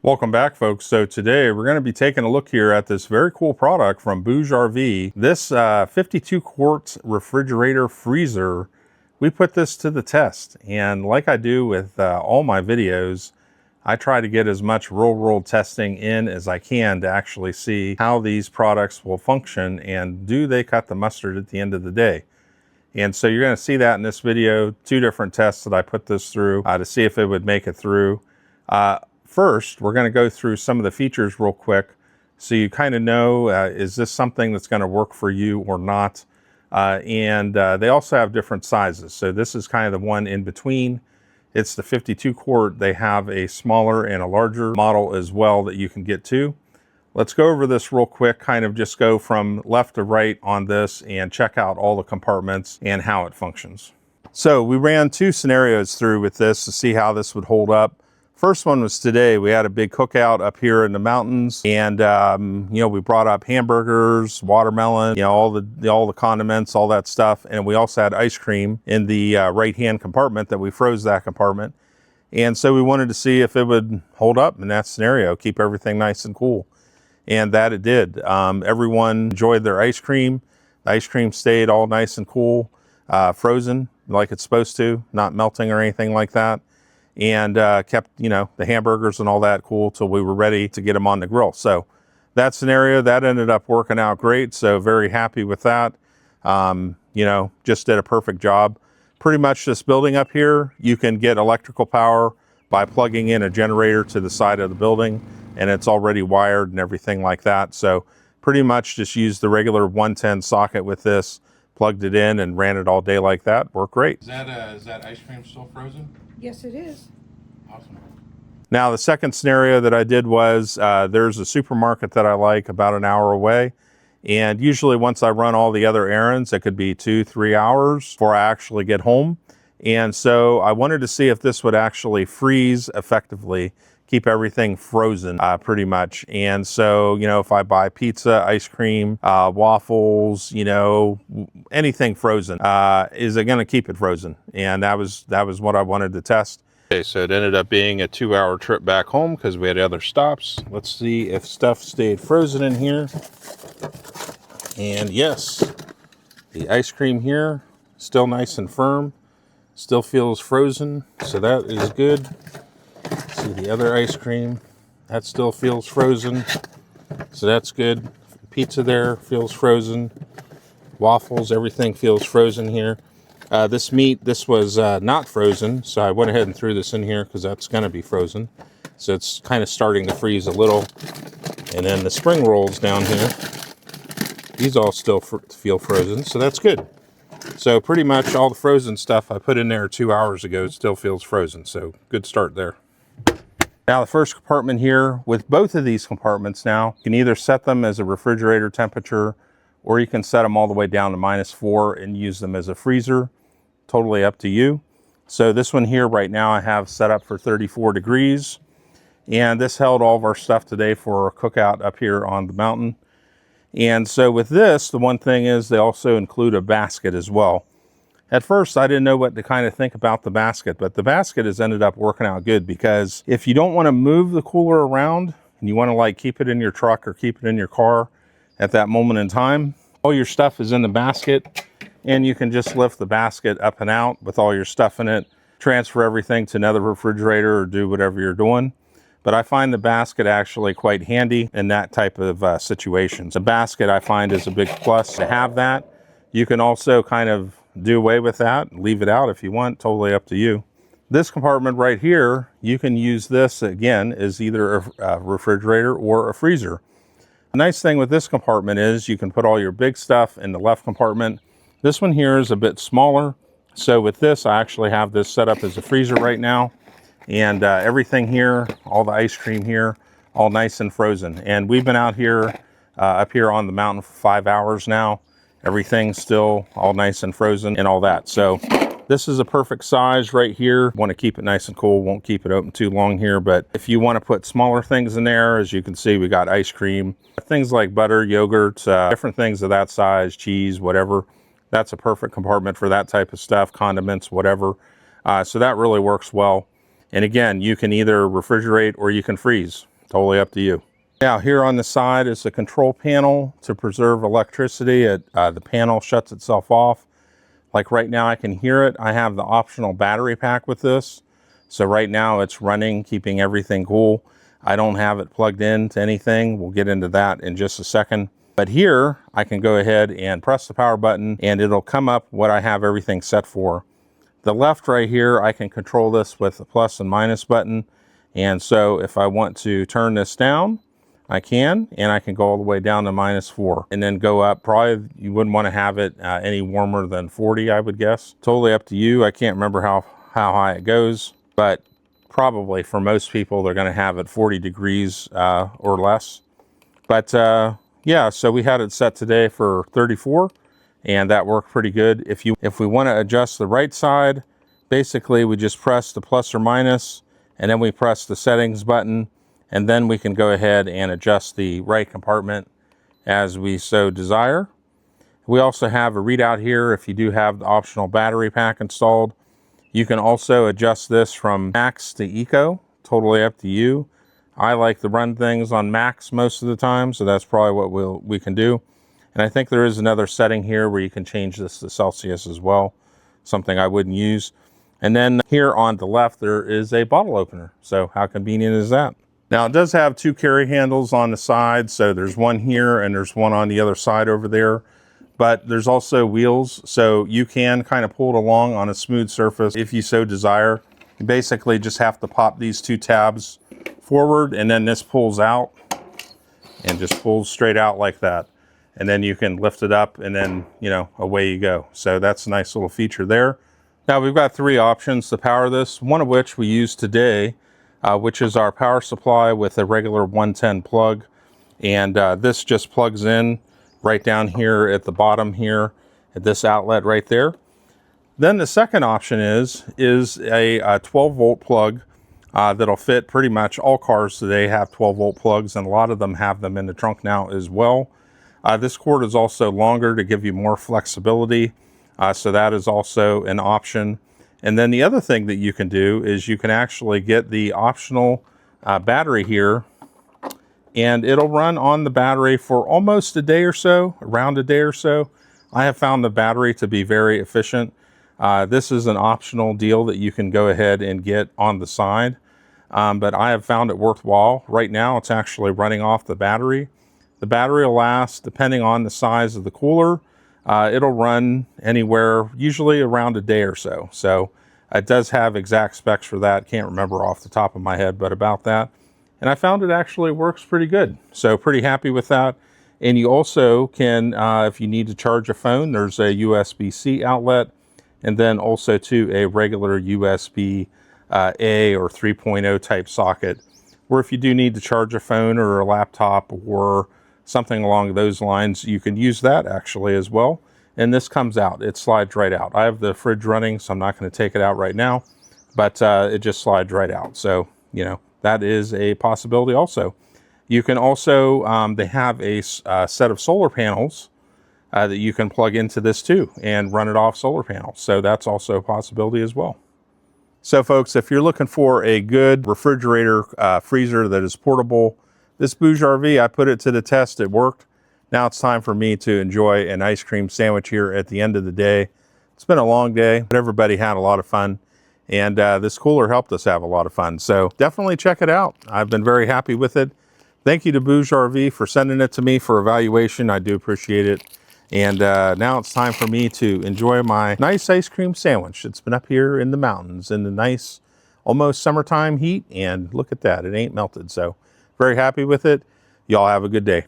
Welcome back, folks. So today we're going to be taking a look here at this very cool product from BougeRV. This 52 quart refrigerator freezer. We put this to the test, and like I do with all my videos, I try to get as much real world testing in as I can to actually see how these products will function and do they cut the mustard at the end of the day. And so you're going to see that in this video, two different tests that I put this through to see if it would make it through. First, we're going to go through some of the features real quick so you kind of know, is this something that's going to work for you or not? They also have different sizes. So this is kind of the one in between. It's the 52 quart. They have a smaller and a larger model as well that you can get to. Let's go over this real quick, kind of just go from left to right on this and check out all the compartments and how it functions. So we ran two scenarios through with this to see how this would hold up. First one was today. We had a big cookout up here in the mountains, and we brought up hamburgers, watermelon, all the condiments, all that stuff, and we also had ice cream in the right-hand compartment that we froze that compartment. And so we wanted to see if it would hold up in that scenario, keep everything nice and cool, and that it did. Everyone enjoyed their ice cream. The ice cream stayed all nice and cool, frozen like it's supposed to, not melting or anything like that. And kept, the hamburgers and all that cool till we were ready to get them on the grill. So that scenario, that ended up working out great. So very happy with that. Just did a perfect job. Pretty much this building up here, you can get electrical power by plugging in a generator to the side of the building, and it's already wired and everything like that. So pretty much just used the regular 110 socket with this, plugged it in and ran it all day like that. Worked great. Is that ice cream still frozen? Yes, it is. Awesome. Now, the second scenario that I did was there's a supermarket that I like about an hour away. And usually once I run all the other errands, it could be 2-3 hours before I actually get home. And so I wanted to see if this would actually freeze effectively, keep everything frozen pretty much. And so, if I buy pizza, ice cream, waffles, anything frozen, is it going to keep it frozen? And that was what I wanted to test. Okay, so it ended up being a 2-hour trip back home because we had other stops. Let's see if stuff stayed frozen in here. And yes, the ice cream here, still nice and firm, still feels frozen, so that is good. See the other ice cream, that still feels frozen, so that's good. Pizza there feels frozen. Waffles, everything feels frozen here. This meat, this was not frozen, so I went ahead and threw this in here because that's going to be frozen. So it's kind of starting to freeze a little. And then the spring rolls down here, these all still feel frozen, so that's good. So pretty much all the frozen stuff I put in there 2 hours ago still feels frozen, so good start there. Now the first compartment here, with both of these compartments now, you can either set them as a refrigerator temperature or you can set them all the way down to -4 and use them as a freezer. Totally up to you. So this one here right now I have set up for 34 degrees. And this held all of our stuff today for our cookout up here on the mountain. And so with this, the one thing is they also include a basket as well. At first, I didn't know what to kind of think about the basket, but the basket has ended up working out good because if you don't want to move the cooler around and you want to keep it in your truck or keep it in your car at that moment in time, all your stuff is in the basket and you can just lift the basket up and out with all your stuff in it, transfer everything to another refrigerator or do whatever you're doing. But I find the basket actually quite handy in that type of situations. The basket I find is a big plus to have that. You can also kind of do away with that, leave it out if you want, totally up to you. This compartment right here, you can use this again as either a refrigerator or a freezer. The nice thing with this compartment is you can put all your big stuff in the left compartment. This one here is a bit smaller. So with this, I actually have this set up as a freezer right now. And everything here, all the ice cream here, all nice and frozen. And we've been out here, up here on the mountain for 5 hours now. Everything's still all nice and frozen and all that. So this is a perfect size right here. Want to keep it nice and cool, won't keep it open too long here. But if you want to put smaller things in there, as you can see, we got ice cream, things like butter, yogurt, different things of that size, cheese, whatever. That's a perfect compartment for that type of stuff, condiments, whatever. So that really works well. And again, you can either refrigerate or you can freeze. Totally up to you. Now here on the side is the control panel to preserve electricity. The panel shuts itself off. Like right now I can hear it. I have the optional battery pack with this. So right now it's running, keeping everything cool. I don't have it plugged into anything. We'll get into that in just a second. But here I can go ahead and press the power button and it'll come up what I have everything set for. The left right here, I can control this with the plus and minus button. And so if I want to turn this down, I can, and I can go all the way down to -4 and then go up. Probably you wouldn't want to have it any warmer than 40, I would guess. Totally up to you. I can't remember how high it goes, but probably for most people, they're going to have it 40 degrees or less. But yeah, so we had it set today for 34 and that worked pretty good. If we want to adjust the right side, basically we just press the plus or minus and then we press the settings button. And then we can go ahead and adjust the right compartment as we so desire. We also have a readout here if you do have the optional battery pack installed. You can also adjust this from max to eco, totally up to you. I like to run things on max most of the time, so that's probably what we can do. And I think there is another setting here where you can change this to Celsius as well, something I wouldn't use. And then here on the left, there is a bottle opener. So how convenient is that? Now it does have 2 carry handles on the side, so there's one here and there's one on the other side over there. But there's also wheels, so you can kind of pull it along on a smooth surface if you so desire. You basically just have to pop these 2 tabs forward and then this pulls out and just pulls straight out like that. And then you can lift it up and then, you know, away you go. So that's a nice little feature there. Now we've got 3 options to power this, one of which we used today. Which is our power supply with a regular 110 plug. And this just plugs in right down here at the bottom here at this outlet right there. Then the second option is a 12 volt plug that'll fit pretty much all cars today have 12 volt plugs, and a lot of them have them in the trunk now as well. This cord is also longer to give you more flexibility. So that is also an option. And then the other thing that you can do is you can actually get the optional battery here, and it'll run on the battery for almost a day or so, around a day or so. I have found the battery to be very efficient. This is an optional deal that you can go ahead and get on the side, but I have found it worthwhile. Right now it's actually running off the battery. The battery will last, depending on the size of the cooler, it'll run anywhere, usually around a day or so. So it does have exact specs for that. Can't remember off the top of my head, but about that. And I found it actually works pretty good. So pretty happy with that. And you also can, if you need to charge a phone, there's a USB-C outlet. And then also to a regular USB A or 3.0 type socket, where if you do need to charge a phone or a laptop or something along those lines, you can use that actually as well. And this comes out, it slides right out. I have the fridge running, so I'm not going to take it out right now, but it just slides right out. So, you know, that is a possibility also. You can also, they have a set of solar panels that you can plug into this too and run it off solar panels. So that's also a possibility as well. So folks, if you're looking for a good refrigerator freezer that is portable, this BougeRV, I put it to the test, it worked. Now it's time for me to enjoy an ice cream sandwich here at the end of the day. It's been a long day, but everybody had a lot of fun. And this cooler helped us have a lot of fun. So definitely check it out. I've been very happy with it. Thank you to BougeRV for sending it to me for evaluation. I do appreciate it. And now it's time for me to enjoy my nice ice cream sandwich. It's been up here in the mountains in the nice, almost summertime heat. And look at that, it ain't melted. So very happy with it. Y'all have a good day.